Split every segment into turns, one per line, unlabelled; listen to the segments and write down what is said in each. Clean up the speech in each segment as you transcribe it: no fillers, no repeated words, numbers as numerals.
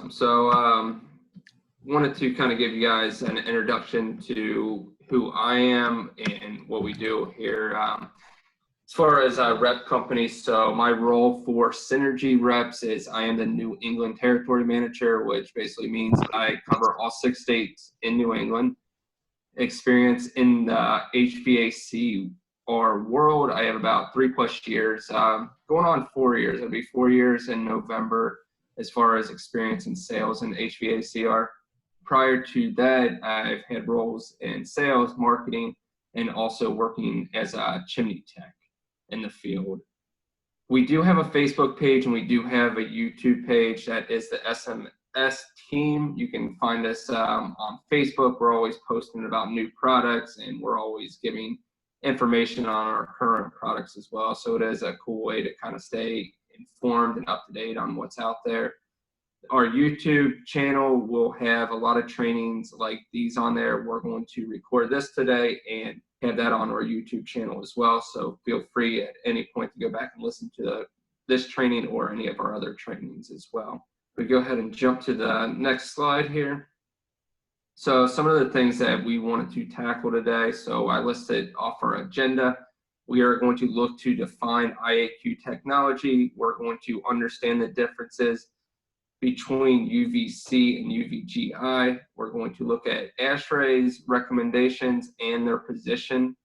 Awesome. So wanted to kind of give you guys an introduction to who I am and what we do here. As far as rep companies, so my role for Synergy Reps is I am the New England Territory Manager, which basically means I cover all 6 states in New England. Experience in the HVAC or world, I have about 3+ years, going on 4 years. It'll be 4 years in November as far as experience in sales and HVAC are. Prior to that, I've had roles in sales, marketing, and also working as a chimney tech in the field. We do have a Facebook page and we do have a YouTube page that is the SMS team. You can find us on Facebook. We're always posting about new products and we're always giving information on our current products as well. So it is a cool way to kind of stay informed and up to date on what's out there. Our YouTube channel will have a lot of trainings like these on there. We're going to record this today and have that on our YouTube channel as well. So feel free at any point to go back and listen to this training or any of our other trainings as well. We go ahead and jump to the next slide here. So some of the things that we wanted to tackle today. So I listed off our agenda. We are going to look to define IAQ technology. We're going to understand the differences between UVC and UVGI. We're going to look at ashtrays, recommendations, and their position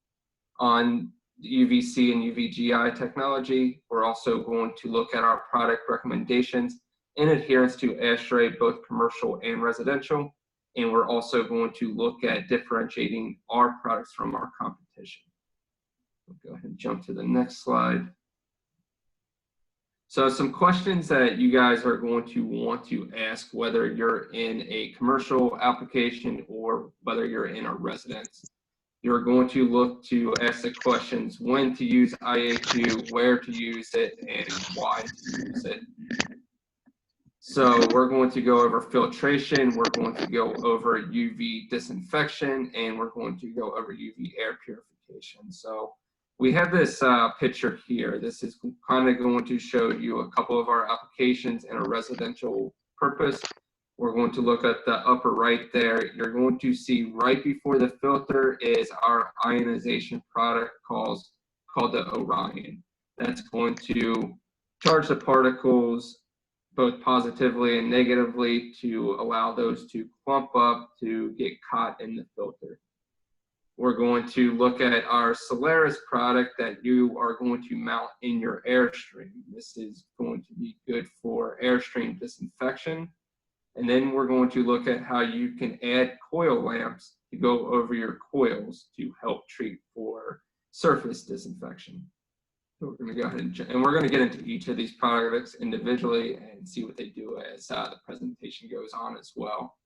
on UVC and UVGI technology. We're also going to look at our product recommendations in adherence to ashtray, both commercial and residential. And we're also going to look at differentiating our products from our competition. We'll go ahead and jump to the next slide. So some questions that you guys are going to want to ask, whether you're in a commercial application or whether you're in a residence. You're going to look to ask the questions: when to use IAQ, where to use it, and why to use it. So we're going to go over filtration, we're going to go over UV disinfection, and we're going to go over UV air purification. So we have this picture here. This is kind of going to show you a couple of our applications in a residential purpose. We're going to look at the upper right there. You're going to see right before the filter is our ionization product called the Orion. That's going to charge the particles both positively and negatively to allow those to clump up to get caught in the filter. We're going to look at our Solaris product that you are going to mount in your Airstream. This is going to be good for Airstream disinfection. And then we're going to look at how you can add coil lamps to go over your coils to help treat for surface disinfection. So we're going to go ahead and we're going to get into each of these products individually and see what they do as the presentation goes on as well.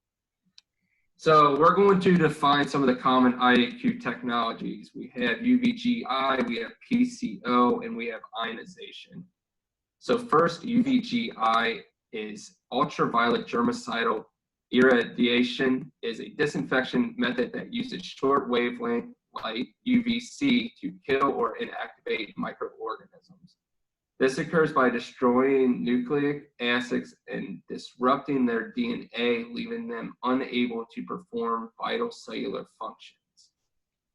So we're going to define some of the common IAQ technologies. We have UVGI, we have PCO, and we have ionization. So first, UVGI is ultraviolet germicidal irradiation, is a disinfection method that uses short wavelength light, UVC, to kill or inactivate microorganisms. This occurs by destroying nucleic acids and disrupting their DNA, leaving them unable to perform vital cellular functions.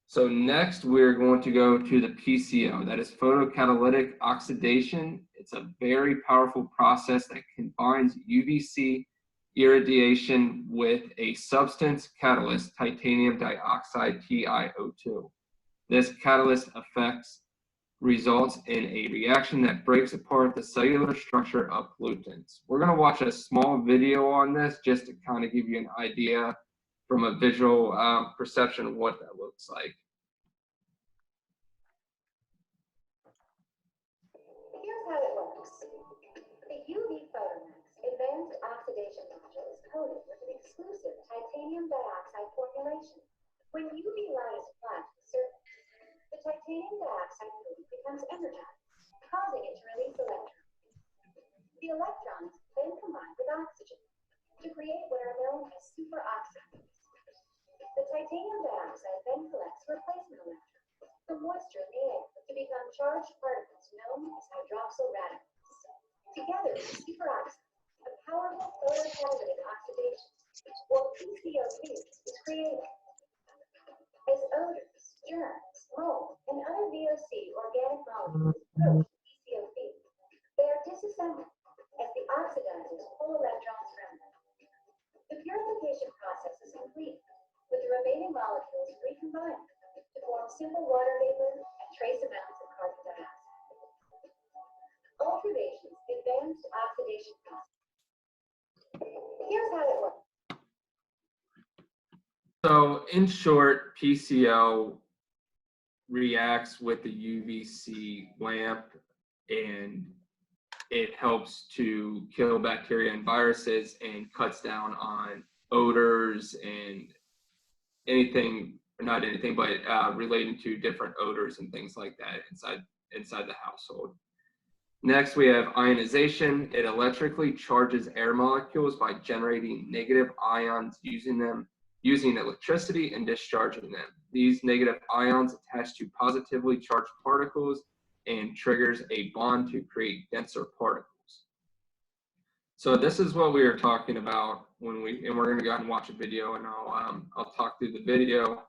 So next, we're going to go to the PCO. That is photocatalytic oxidation. It's a very powerful process that combines UVC irradiation with a substance catalyst, titanium dioxide, TiO2. This catalyst results in a reaction that breaks apart the cellular structure of pollutants. We're going to watch a small video on this just to kind of give you an idea from a visual perception of what that looks like.
Here's how it works. The UV Photomax advanced oxidation module is coated with an exclusive titanium dioxide formulation. When UV light is applied to the surface, the titanium dioxide coating becomes energized, causing it to release electrons. The electrons then combine with oxygen to create what are known as superoxides. The titanium dioxide then collects replacement electrons from moisture in the air to become charged particles known as hydroxyl radicals. Together with superoxides, a powerful photocatalytic sunlight as the oxidizers pull electrons from them. The purification process is complete, with the remaining molecules recombining to form simple water vapor and trace amounts of carbon dioxide. Ultravation's advanced oxidation process. Here's how it works.
So in short, PCO reacts with the UVC lamp and it helps to kill bacteria and viruses and cuts down on odors and anything, or not anything, but relating to different odors and things like that inside the household. Next, we have ionization. It electrically charges air molecules by generating negative ions using electricity and discharging them. These negative ions attach to positively charged particles and triggers a bond to create denser particles. So this is what we were talking about and we're going to go ahead and watch a video, and I'll talk through the video.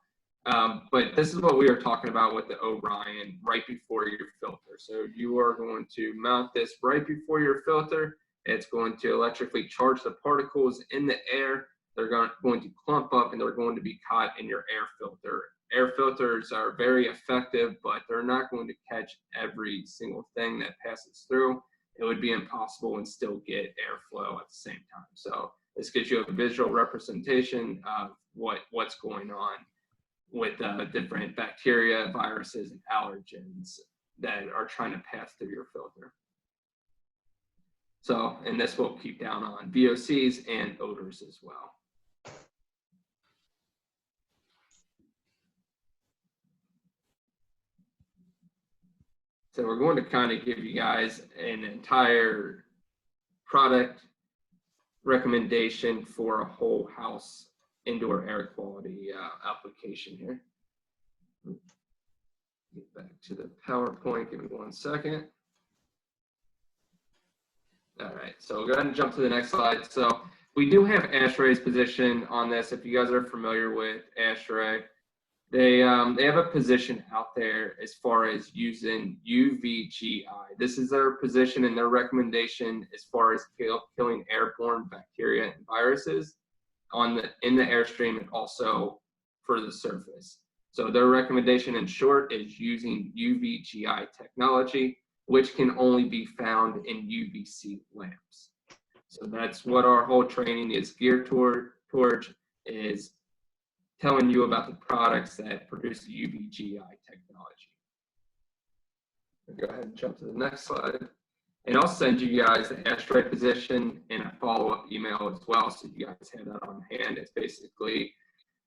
But this is what we were talking about with the Orion right before your filter. So you are going to mount this right before your filter. It's going to electrically charge the particles in the air. They're going to clump up and they're going to be caught in your air filter. Air filters are very effective, but they're not going to catch every single thing that passes through. It would be impossible and still get airflow at the same time. So this gives you a visual representation of what's going on with different bacteria, viruses, and allergens that are trying to pass through your filter. So, and this will keep down on VOCs and odors as well. So we're going to kind of give you guys an entire product recommendation for a whole house indoor air quality application here. Get back to the PowerPoint, give me 1 second. All right, so we'll go ahead and jump to the next slide. So we do have ASHRAE's position on this. If you guys are familiar with ASHRAE, they have a position out there as far as using UVGI. This is their position and their recommendation as far as killing airborne bacteria and viruses in the airstream and also for the surface. So their recommendation in short is using UVGI technology, which can only be found in UVC lamps. So that's what our whole training is geared towards, is telling you about the products that produce the UVGI technology. Go ahead and jump to the next slide. And I'll send you guys the ASHRAE position in a follow-up email as well, so you guys have that on hand. It's basically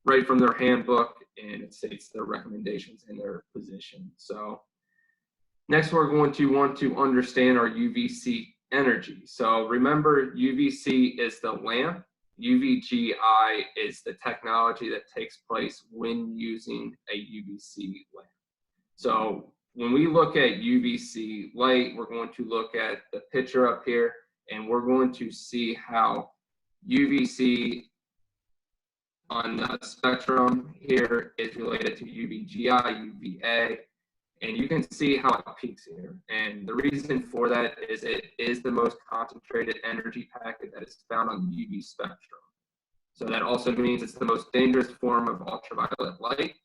right from their handbook, and it states their recommendations and their position. So next, we're going to want to understand our UVC energy. So remember, UVC is the lamp. UVGI is the technology that takes place when using a UVC lamp. So when we look at UVC light, we're going to look at the picture up here, and we're going to see how UVC on the spectrum here is related to UVGI, UVA, and you can see how it peaks here. And the reason for that is it is the most concentrated energy packet that is found on the UV spectrum. So that also means it's the most dangerous form of ultraviolet light.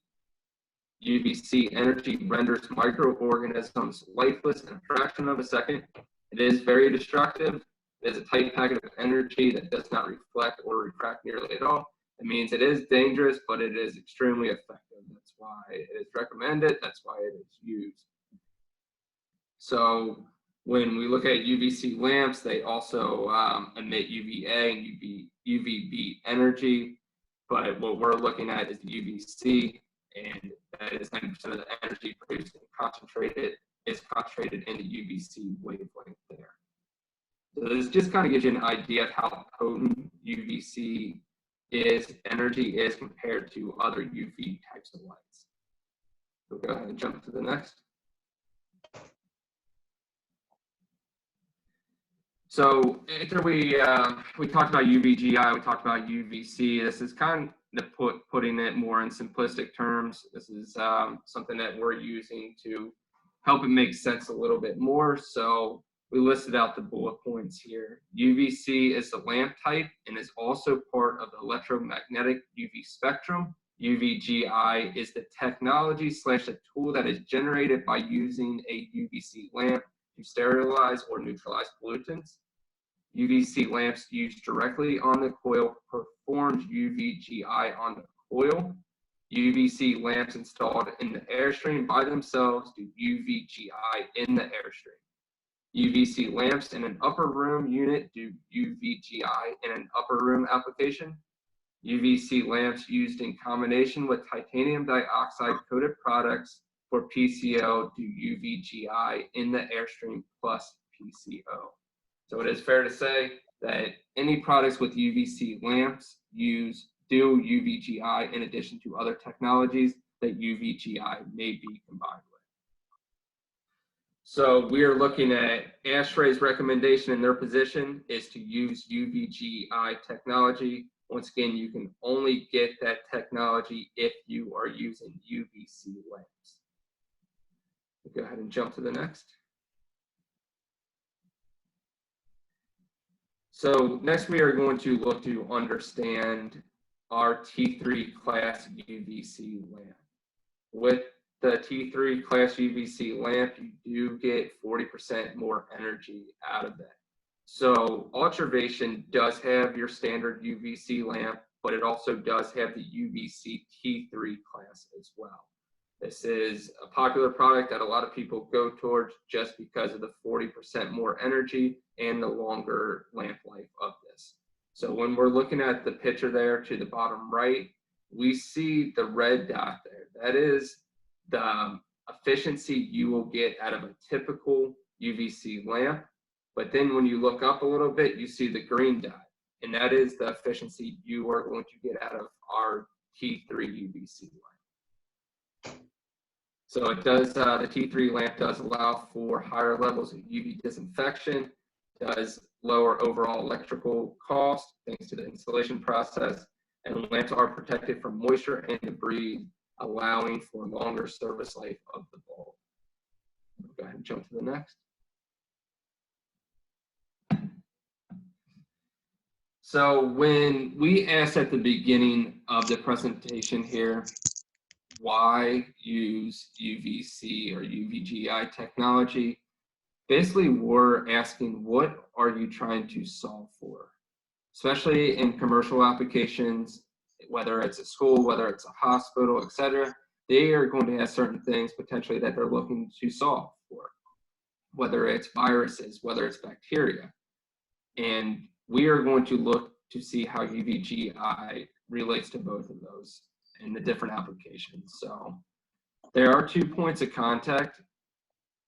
UVC energy renders microorganisms lifeless in a fraction of a second. It is very destructive. It is a tight packet of energy that does not reflect or refract nearly at all. It means it is dangerous, but it is extremely effective. That's why it is recommended. That's why it is used. So when we look at UVC lamps, they also emit UVA and UVB energy. But what we're looking at is the UVC, and that is 90% of the energy produced and is concentrated in the UVC wavelength there. So this just kind of gives you an idea of how potent UVC energy is compared to other UV types of lights. So go ahead and jump to the next. So after we talked about UVGI, we talked about UVC. This is kind of putting it more in simplistic terms. This is something that we're using to help it make sense a little bit more. So we listed out the bullet points here. UVC is the lamp type and is also part of the electromagnetic UV spectrum. UVGI is the technology / the tool that is generated by using a UVC lamp to sterilize or neutralize pollutants. UVC lamps used directly on the coil performs UVGI on the coil. UVC lamps installed in the airstream by themselves do UVGI in the airstream. UVC lamps in an upper room unit do UVGI in an upper room application. UVC lamps used in combination with titanium dioxide coated products for PCO do UVGI in the airstream plus PCO. So it is fair to say that any products with UVC lamps do UVGI in addition to other technologies that UVGI may be combined with. So we are looking at ASHRAE's recommendation in their position is to use UVGI technology. Once again, you can only get that technology if you are using UVC lamps. We'll go ahead and jump to the next. So next we are going to look to understand our T3 class UVC lamp. With the T3 class UVC lamp, you do get 40% more energy out of that. So Ultravation does have your standard UVC lamp, but it also does have the UVC T3 class as well. This is a popular product that a lot of people go towards just because of the 40% more energy and the longer lamp life of this. So when we're looking at the picture there to the bottom right, we see the red dot there. That is the efficiency you will get out of a typical UVC lamp. But then when you look up a little bit, you see the green dot, and that is the efficiency you are going to get out of our T3 UVC lamp. So it does, the T3 lamp does allow for higher levels of UV disinfection, does lower overall electrical cost thanks to the installation process, and lamps are protected from moisture and debris, allowing for longer service life of the bulb. We'll go ahead and jump to the next. So when we asked at the beginning of the presentation here, why use UVC or UVGI technology, basically we're asking what are you trying to solve for? Especially in commercial applications, whether it's a school, whether it's a hospital, etc., they are going to have certain things potentially that they're looking to solve for, whether it's viruses, whether it's bacteria. And we are going to look to see how UVGI relates to both of those in the different applications. So there are 2 points of contact.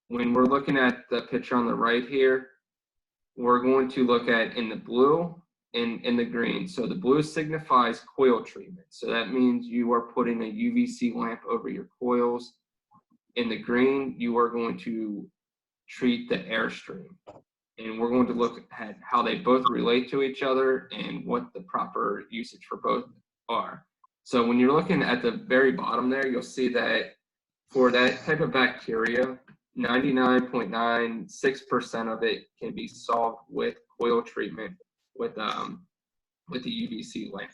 When we're looking at the picture on the right here, we're going to look at in the blue and in the green. So the blue signifies coil treatment. So that means you are putting a UVC lamp over your coils. In the green, you are going to treat the airstream. And we're going to look at how they both relate to each other and what the proper usage for both are. So when you're looking at the very bottom there, you'll see that for that type of bacteria, 99.96% of it can be solved with coil treatment with the UVC lamp.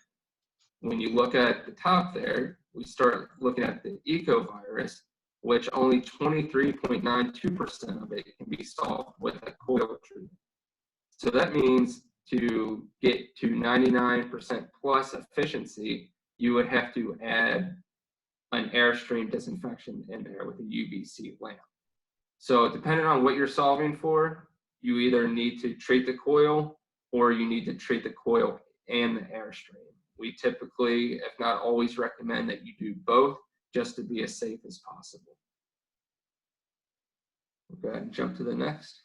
When you look at the top there, we start looking at the ecovirus, which only 23.92% of it can be solved with a coil treatment. So that means to get to 99% plus efficiency, you would have to add an airstream disinfection in there with a UVC lamp. So depending on what you're solving for, you either need to treat the coil or you need to treat the coil and the airstream. We typically, if not always, recommend that you do both just to be as safe as possible. We'll go ahead and jump to the next.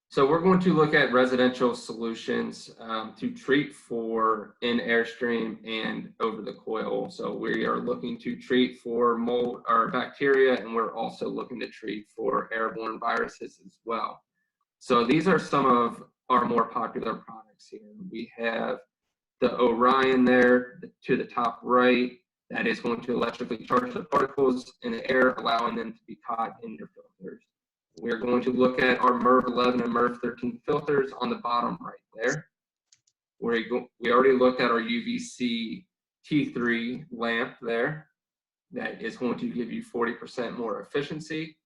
So we're going to look at residential solutions to treat for in airstream and over the coil. So we are looking to treat for mold or bacteria, and we're also looking to treat for airborne viruses as well. So these are some of our more popular products here. We have the Orion there to the top right. That is going to electrically charge the particles in the air, allowing them to be caught in your filters. We're going to look at our MERV 11 and MERV 13 filters on the bottom right there. We already looked at our UVC T3 lamp there. That is going to give you 40% more efficiency.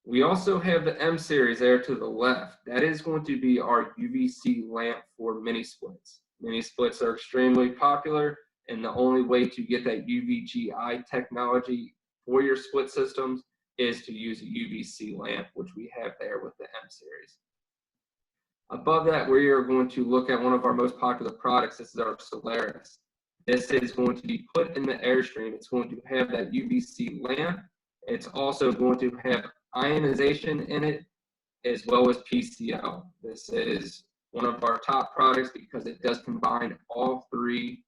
We also have the M series there to the left. That is going to be our UVC lamp for mini splits. Mini splits are extremely popular, and the only way to get that UVGI technology for your split systems is to use a UVC lamp, which we have there with the M series. Above that, we are going to look at one of our most popular products. This is our Solaris. This is going to be put in the Airstream. It's going to have that UVC lamp. It's also going to have ionization in it, as well as PCO. This is one of our top products because it does combine all three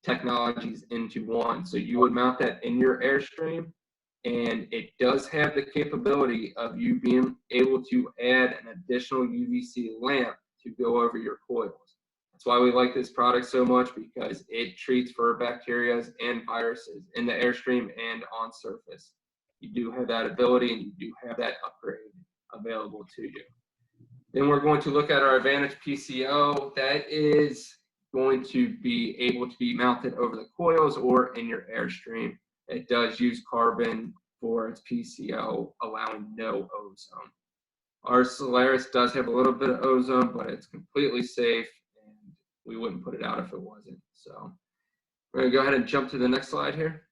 technologies into one. So you would mount that in your Airstream, and it does have the capability of you being able to add an additional UVC lamp to go over your coils. That's why we like this product so much, because it treats for bacteria and viruses in the Airstream and on surface. You do have that ability, and you do have that upgrade available to you. Then we're going to look at our Advantage PCO. That is going to be able to be mounted over the coils or in your Airstream. It does use carbon for its PCO, allowing no ozone. Our Solaris does have a little bit of ozone, but it's completely safe, and we wouldn't put it out if it wasn't. So we're going to go ahead and jump to the next slide here.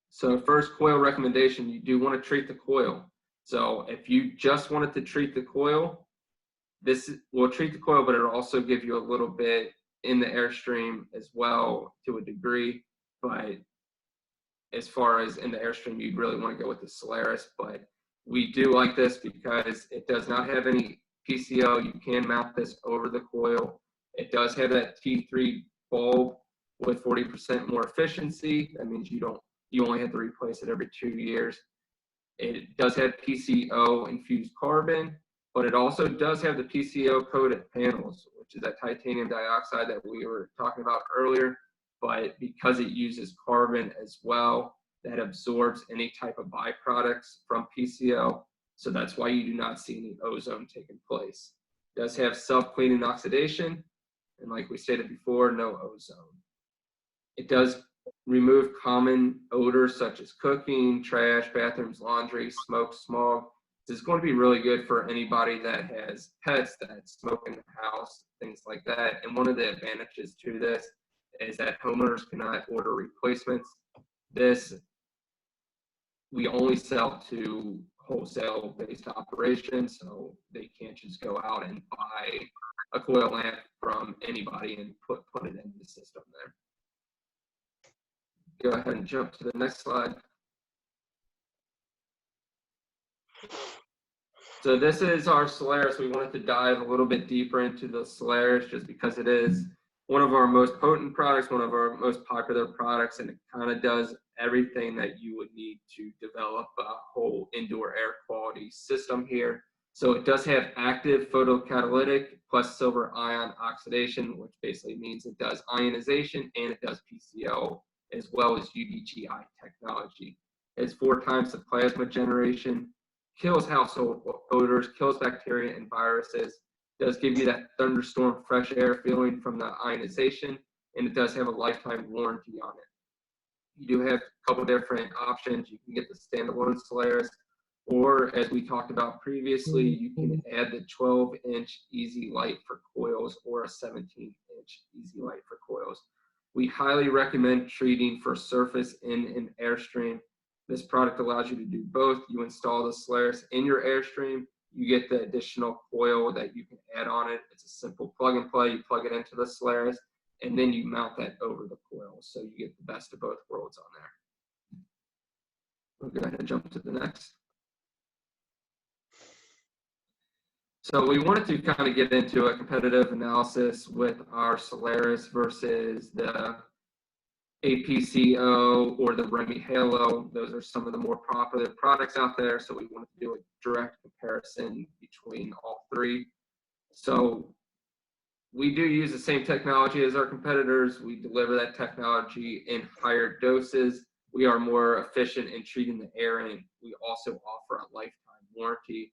So first, coil recommendation, you do want to treat the coil. So if you just wanted to treat the coil, this will treat the coil, but it'll also give you a little bit in the Airstream as well to a degree. But as far as in the Airstream, you'd really want to go with the Solaris. But we do like this because it does not have any PCO. You can mount this over the coil. It does have that T3 bulb with 40% more efficiency. That means you only have to replace it every 2 years. It does have PCO infused carbon, but it also does have the PCO coated panels, which is that titanium dioxide that we were talking about earlier. But because it uses carbon as well, that absorbs any type of byproducts from PCO. So that's why you do not see any ozone taking place. It does have self-cleaning oxidation, and like we stated before, no ozone. It does remove common odors such as cooking, trash, bathrooms, laundry, smoke, smog. This is going to be really good for anybody that has pets that smoke in the house, things like that. And one of the advantages to this is that homeowners cannot order replacements. This, we only sell to wholesale-based operations, so they can't just go out and buy a coil lamp from anybody and put it in the system there. Go ahead and jump to the next slide. So this is our Solaris. We wanted to dive a little bit deeper into the Solaris just because it is one of our most potent products, one of our most popular products, and it kind of does everything that you would need to develop a whole indoor air quality system here. So it does have active photocatalytic plus silver ion oxidation, which basically means it does ionization and it does PCO, as well as UVGI technology. It's 4 times the plasma generation, kills household odors, kills bacteria and viruses, does give you that thunderstorm fresh air feeling from the ionization, and it does have a lifetime warranty on it. You do have a couple different options. You can get the standalone Solaris, or as we talked about previously, you can add the 12-inch Easy Light for coils or a 17-inch Easy Light for coils. We highly recommend treating for surface in an Airstream. This product allows you to do both. You install the Solaris in your Airstream, you get the additional coil that you can add on it. It's a simple plug and play. You plug it into the Solaris, and then you mount that over the coil. So you get the best of both worlds on there. We'll go ahead and jump to the next. So we wanted to kind of get into a competitive analysis with our Solaris versus the APCO or the Remy Halo. Those are some of the more popular products out there. So we wanted to do a direct comparison between all three. So we do use the same technology as our competitors. We deliver that technology in higher doses. We are more efficient in treating the air, and we also offer a lifetime warranty.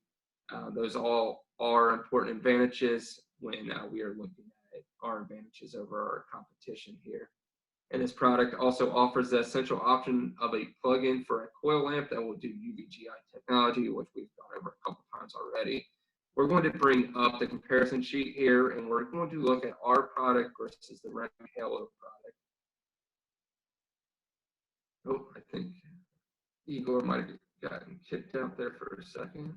Those all are important advantages when we are looking at our advantages over our competition here. And this product also offers the essential option of a plug-in for a coil lamp that will do UVGI technology, which we've gone over a couple times already. We're going to bring up the comparison sheet here, and we're going to look at our product versus the Remy Halo product. Oh, I think Igor might have gotten kicked out there for a second.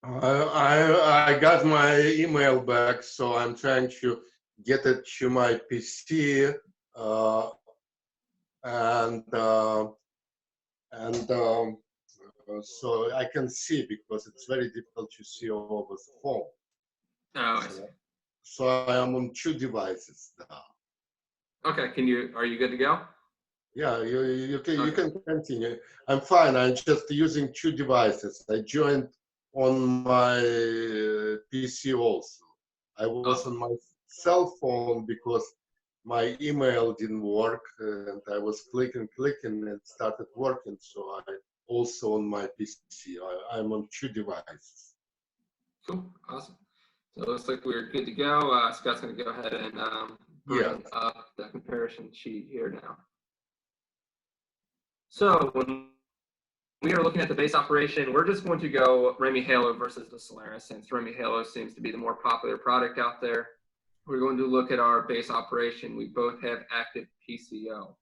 I got my email back, so I'm trying to get it to my PC, so I can see, because it's very difficult to see over the phone.
Oh, I see.
So I am on 2 devices now.
Okay, are you good to go?
Yeah, you can continue. I'm fine. I'm just using 2 devices. I joined on my PC also. I was on my cell phone because my email didn't work, and I was clicking, and it started working. So I also on my PC. I'm on 2 devices.
Cool, awesome. So it looks like we're good to go. Scott's going to go ahead and bring up the comparison sheet here now. So when we are looking at the base operation, we're just going to go Remy Halo versus the Solaris, since Remy Halo seems to be the more popular product out there. We're going to look at our base operation. We both have active PCO.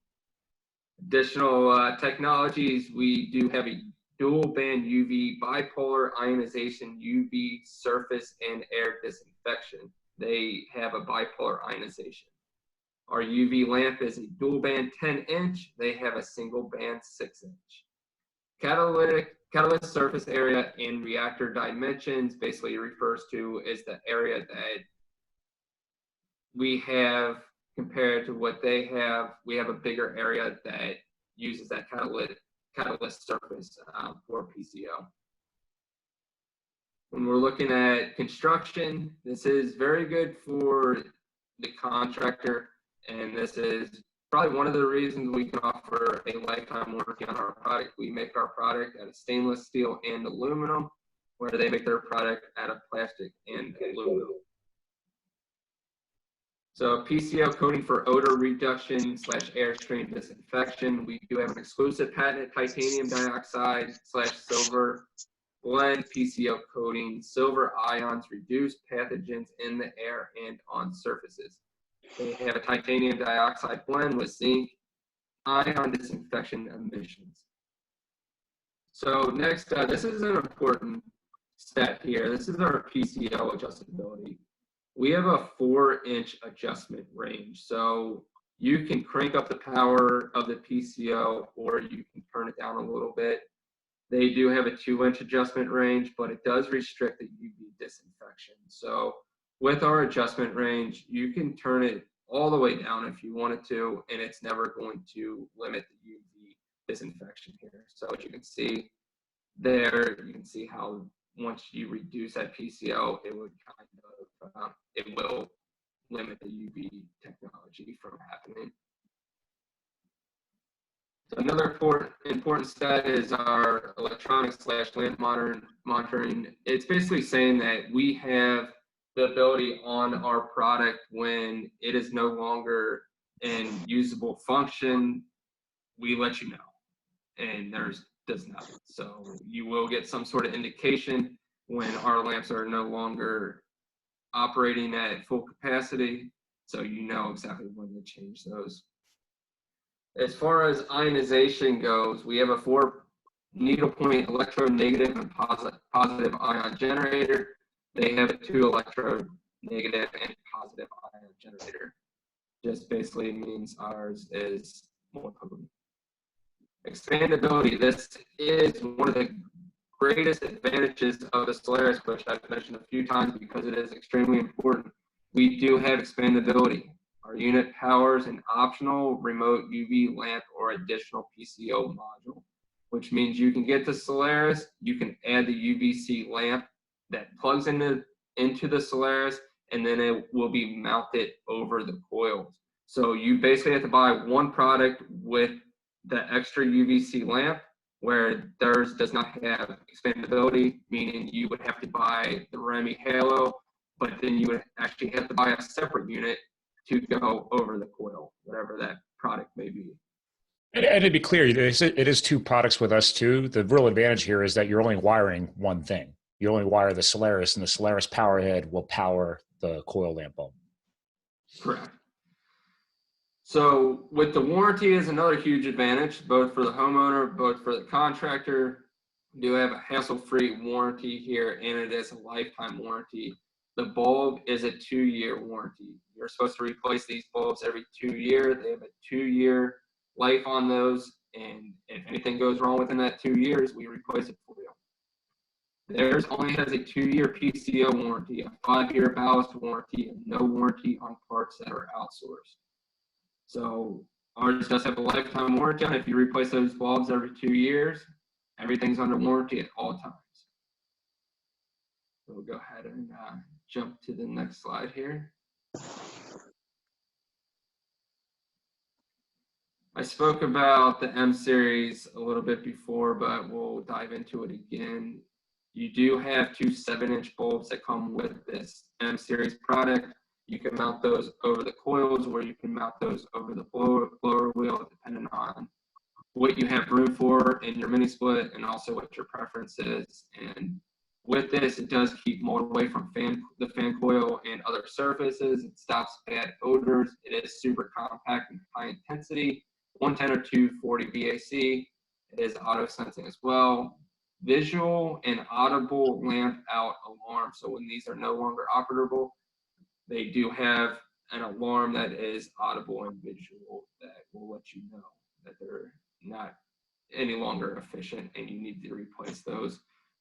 Additional technologies, we do have a dual band UV bipolar ionization UV surface and air disinfection. They have a bipolar ionization. Our UV lamp is a dual band 10-inch. They have a single band 6-inch. Catalyst surface area and reactor dimensions basically refers to is the area that we have compared to what they have. We have a bigger area that uses that catalyst surface for PCO. When we're looking at construction, this is very good for the contractor, and this is probably one of the reasons we can offer a lifetime warranty on our product. We make our product out of stainless steel and aluminum, where they make their product out of plastic and aluminum. So PCO coating for odor reduction / airstream disinfection. We do have an exclusive patented titanium dioxide / silver blend PCO coating. Silver ions reduce pathogens in the air and on surfaces. They have a titanium dioxide blend with zinc ion disinfection emissions. So next, this is an important step here. This is our PCO adjustability. We have a 4-inch adjustment range. So you can crank up the power of the PCO, or you can turn it down a little bit. They do have a 2-inch adjustment range, but it does restrict the UV disinfection. So with our adjustment range, you can turn it all the way down if you wanted to, and it's never going to limit the UV disinfection here. So as you can see there, you can see how once you reduce that PCO, it would kind of, it will limit the UV technology from happening. So another important stat is our electronics / lamp monitoring. It's basically saying that we have the ability on our product when it is no longer in usable function, we let you know, and does nothing. So you will get some sort of indication when our lamps are no longer operating at full capacity, so you know exactly when to change those. As far as ionization goes, we have a 4 needlepoint electronegative and positive ion generator. They have a 2 electronegative and positive ion generator. Just basically means ours is more potent. Expandability. This is one of the greatest advantages of the Solaris, which I've mentioned a few times because it is extremely important. We do have expandability. Our unit powers an optional remote UV lamp or additional PCO module, which means you can get the Solaris, you can add the UVC lamp that plugs into the Solaris, and then it will be mounted over the coils. So you basically have to buy one product with the extra UVC lamp, where theirs does not have expandability, meaning you would have to buy the Remy Halo, but then you would actually have to buy a separate unit to go over the coil, whatever that product may be.
And to be clear, it is two products with us too. The real advantage here is that you're only wiring one thing. You only wire the Solaris, and the Solaris power head will power the coil lamp bulb.
Correct. So with the warranty is another huge advantage, both for the homeowner, both for the contractor. We do have a hassle-free warranty here, and it is a lifetime warranty. The bulb is a 2-year warranty. You're supposed to replace these bulbs every 2 years. They have a 2-year life on those, and if anything goes wrong within that 2 years, we replace it for you. Theirs only has a 2-year PCO warranty, a 5-year ballast warranty, and no warranty on parts that are outsourced. So ours does have a lifetime warranty on it. If you replace those bulbs every 2 years, everything's under warranty at all times. So we'll go ahead and jump to the next slide here. I spoke about the M series a little bit before, but we'll dive into it again. You do have 2 7-inch bulbs that come with this M series product. You can mount those over the coils, or you can mount those over the blower wheel, depending on what you have room for in your mini split, and also what your preference is. And with this, it does keep mold away from the fan coil and other surfaces. It stops bad odors. It is super compact and high intensity, 110 or 240 VAC. It is auto sensing as well. Visual and audible lamp out alarm. So when these are no longer operable, they do have an alarm that is audible and visual that will let you know that they're not any longer efficient and you need to replace those.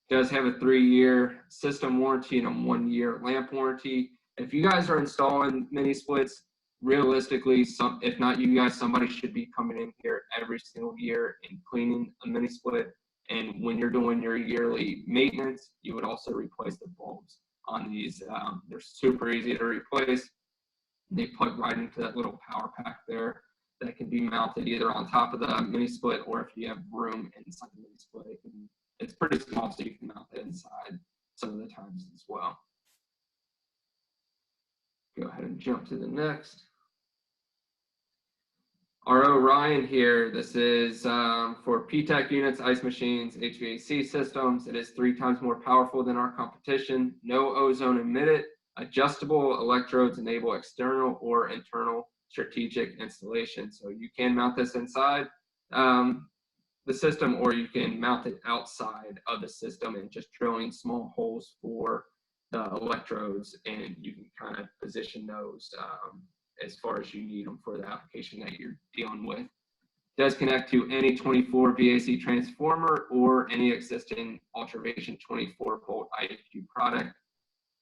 It does have a 3-year system warranty and a 1-year lamp warranty. If you guys are installing mini splits, realistically, if not you guys, somebody should be coming in here every single year and cleaning a mini split. And when you're doing your yearly maintenance, you would also replace the bulbs on these. They're super easy to replace. They plug right into that little power pack there that can be mounted either on top of the mini split, or if you have room inside the mini split, it's pretty small, so you can mount it inside some of the times as well. Go ahead and jump to the next. Our Orion here, this is for PTAC units, ice machines, HVAC systems. It is 3 times more powerful than our competition. No ozone emitted. Adjustable electrodes enable external or internal strategic installation. So you can mount this inside the system, or you can mount it outside of the system and just drilling small holes for the electrodes, and you can kind of position those as far as you need them for the application that you're dealing with. It does connect to any 24 VAC transformer or any existing Ultravation 24-volt IAQ product.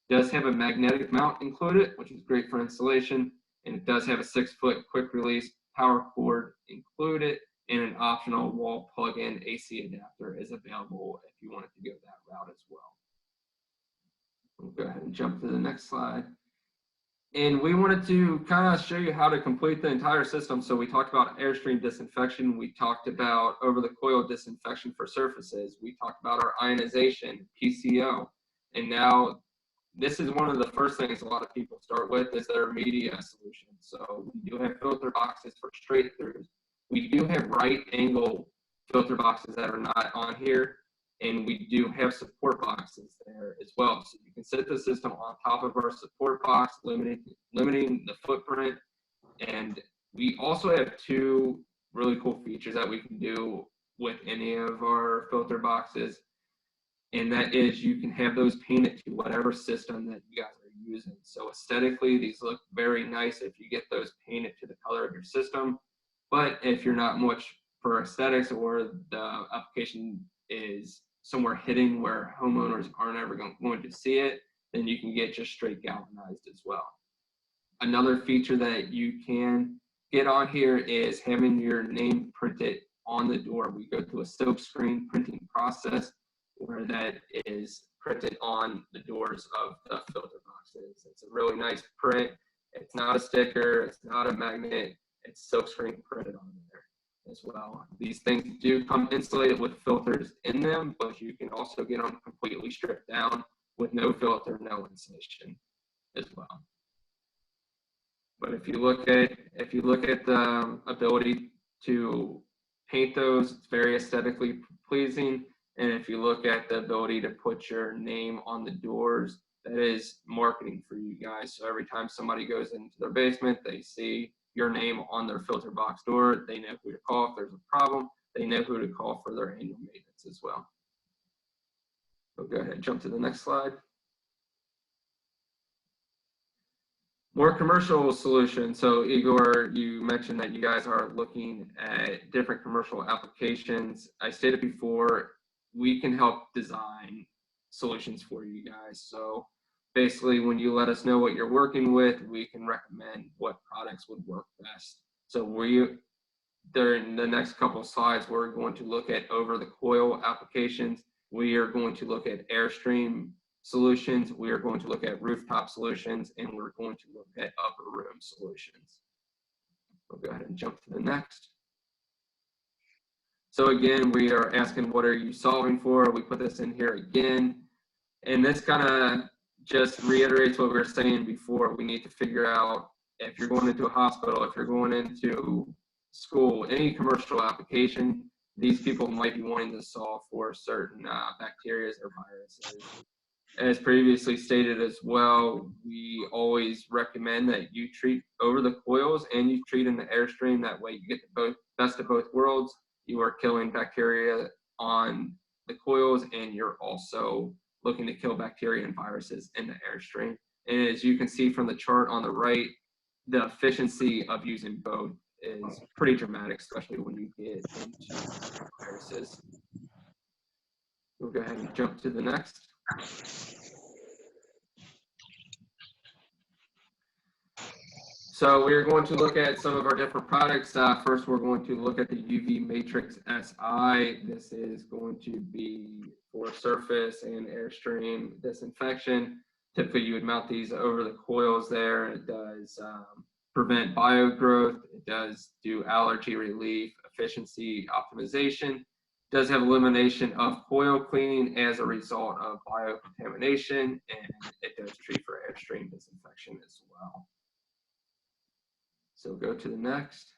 It does have a magnetic mount included, which is great for installation, and it does have a 6-foot quick release power cord included, and an optional wall plug-in AC adapter is available if you wanted to go that route as well. We'll go ahead and jump to the next slide. And we wanted to kind of show you how to complete the entire system. So we talked about airstream disinfection. We talked about over the coil disinfection for surfaces. We talked about our ionization, PCO. And now this is one of the first things a lot of people start with is their media solution. So we do have filter boxes for straight throughs. We do have right angle filter boxes that are not on here. And we do have support boxes there as well. So you can set the system on top of our support box, limiting the footprint. And we also have 2 really cool features that we can do with any of our filter boxes. And that is you can have those painted to whatever system that you guys are using. So aesthetically, these look very nice if you get those painted to the color of your system. But if you're not much for aesthetics, or the application is somewhere hidden where homeowners aren't ever going to see it, then you can get just straight galvanized as well. Another feature that you can get on here is having your name printed on the door. We go through a silk screen printing process where that is printed on the doors of the filter box viruses. It's a really nice print. It's not a sticker. It's not a magnet. It's silkscreen printed on there as well. These things do come insulated with filters in them, but you can also get them completely stripped down with no filter, no insulation as well. But if you look at the ability to paint those, it's very aesthetically pleasing. And if you look at the ability to put your name on the doors, that is marketing for you guys. So every time somebody goes into their basement, they see your name on their filter box door. They know who to call if there's a problem. They know who to call for their annual maintenance as well. So go ahead and jump to the next slide. More commercial solutions. So Igor, you mentioned that you guys are looking at different commercial applications. I stated before, we can help design solutions for you guys. So basically, when you let us know what you're working with, we can recommend what products would work best. So during the next couple of slides, we're going to look at over the coil applications. We are going to look at Airstream solutions. We are going to look at rooftop solutions, and we're going to look at upper room solutions. We'll go ahead and jump to the next. So again, we are asking, what are you solving for? We put this in here again. And this kind of just reiterates what we were saying before. We need to figure out if you're going into a hospital, if you're going into school, any commercial application, these people might be wanting to solve for certain bacteria or viruses. As previously stated as well, we always recommend that you treat over the coils and you treat in the Airstream. That way you get the best of both worlds. You are killing bacteria on the coils, and you're also looking to kill bacteria and viruses in the Airstream. And as you can see from the chart on the right, the efficiency of using both is pretty dramatic, especially when you get into viruses. We'll go ahead and jump to the next. So we're going to look at some of our different products. First, we're going to look at the UV Matrix SI. This is going to be for surface and Airstream disinfection. Typically, you would mount these over the coils there. It does prevent biogrowth. It does do allergy relief, efficiency optimization. It does have elimination of coil cleaning as a result of biocontamination, and it does treat for Airstream disinfection as well. So go to the next.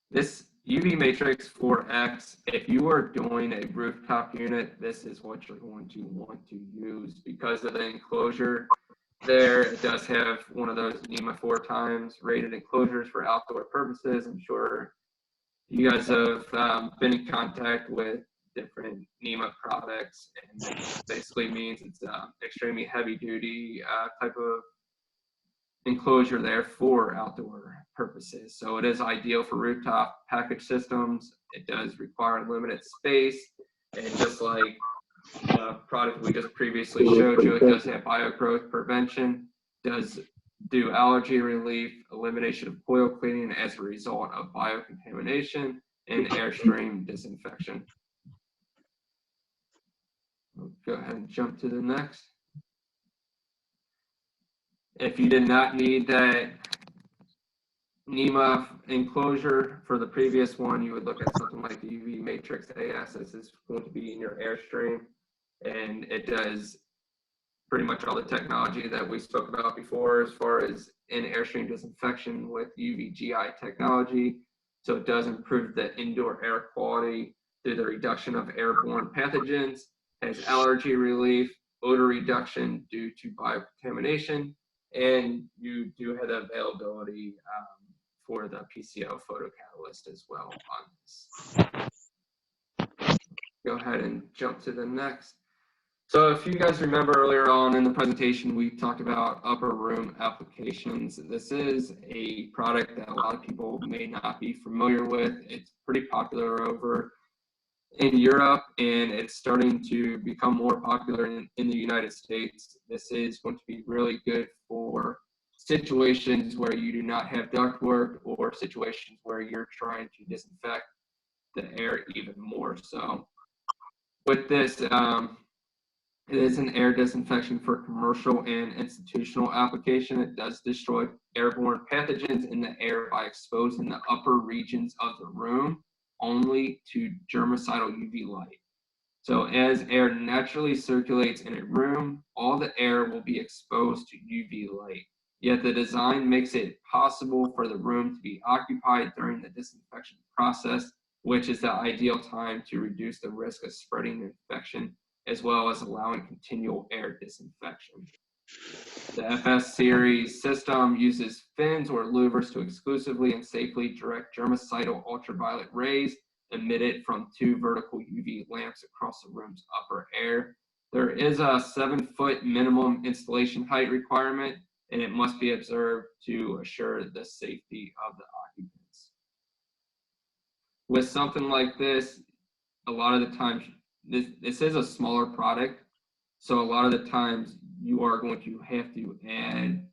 This UV Matrix 4X, if you are doing a rooftop unit, this is what you're going to want to use because of the enclosure there. It does have one of those NEMA 4 times rated enclosures for outdoor purposes. I'm sure you guys have been in contact with different NEMA products, and it basically means it's extremely heavy duty type of enclosure there for outdoor purposes. So it is ideal for rooftop package systems. It does require limited space, and just like the product we just previously showed you, it does have biogrowth prevention, does do allergy relief, elimination of coil cleaning as a result of biocontamination, and Airstream disinfection. We'll go ahead and jump to the next. If you did not need that NEMA enclosure for the previous one, you would look at something like the UV Matrix AS. This is going to be in your Airstream, and it does pretty much all the technology that we spoke about before as far as in Airstream disinfection with UVGI technology. So it does improve the indoor air quality through the reduction of airborne pathogens, has allergy relief, odor reduction due to biocontamination, and you do have the availability for the PCO photocatalyst as well on this. Go ahead and jump to the next. So if you guys remember earlier on in the presentation, we talked about upper room applications. This is a product that a lot of people may not be familiar with. It's pretty popular over in Europe, and it's starting to become more popular in the United States. This is going to be really good for situations where you do not have ductwork or situations where you're trying to disinfect the air even more so. With this, It is an air disinfection for commercial and institutional application. It does destroy airborne pathogens in the air by exposing the upper regions of the room only to germicidal UV light. So as air naturally circulates in a room, all the air will be exposed to UV light. Yet the design makes it possible for the room to be occupied during the disinfection process, which is the ideal time to reduce the risk of spreading infection, as well as allowing continual air disinfection. The FS series system uses fins or louvers to exclusively and safely direct germicidal ultraviolet rays emitted from 2 vertical UV lamps across the room's upper air. There is a 7-foot minimum installation height requirement, and it must be observed to assure the safety of the occupants. With something like this, a lot of the times, this is a smaller product, so a lot of the times you are going to have to add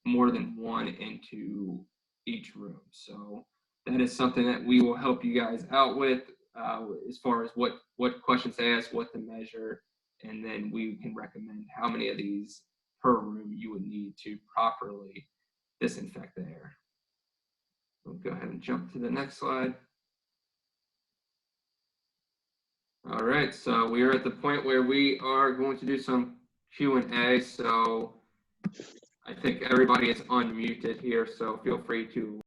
more than one into each room. So that is something that we will help you guys out with as far as what questions to ask, what to measure, and then we can recommend how many of these per room you would need to properly disinfect the air. We'll go ahead and jump to the next slide. All right, so we are at the point where we are going to do some Q&A. So I think everybody is unmuted here, so feel free to